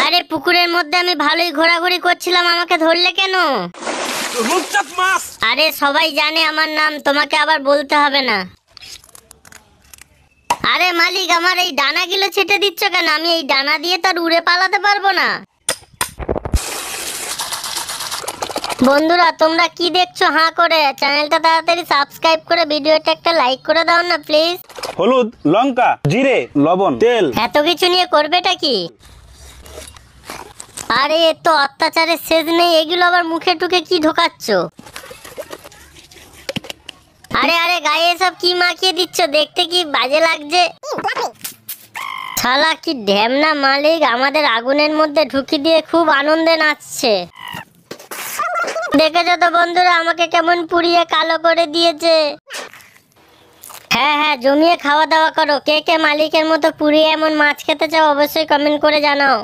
আরে পুকুরের মধ্যে আমি ভালোই ঘোরাঘুরি করছিলাম, আমাকে ধরলে কেন? আরে সবাই জানে আমার নাম, তোমাকে আবার বলতে হবে না। আরে মালিক, আমার এই ডানাগুলো ছেটে দিচ্ছ কেন? আমি এই ডানা দিয়ে তো আর উড়ে পালাতে পারবো না। বন্ধুরা তোমরা কি দেখছো হাঁ করে? চ্যানেলটা তাড়াতাড়ি সাবস্ক্রাইব করে ভিডিওটা একটা লাইক করে দাও না প্লিজ। হলুদ, লঙ্কা, জিরে, লবণ, তেল। এত কিছু নিয়ে করবেটা কি? আরে এ তো অত্যাচারের শেষ নেই, এগুলো আবার মুখে টুকে কি ঢোকাচ্ছ? আরে আরে গায়ে এসব কি মাখিয়ে দিচ্ছ? দেখতে কি বাজে লাগছে। শালা কি ঢ্যামনা মালিক, আমাদের আগুনের মধ্যে ঢুকি দিয়ে খুব আনন্দে নাচছে। দেখেছো তো বন্ধুরা আমাকে কেমন পুড়িয়ে কালো করে দিয়েছে। হ্যাঁ হ্যাঁ, জমিয়ে খাওয়া দাওয়া করো। কে কে মালিকের মতো পুড়িয়ে এমন মাছ খেতে চাও অবশ্যই কমেন্ট করে জানাও।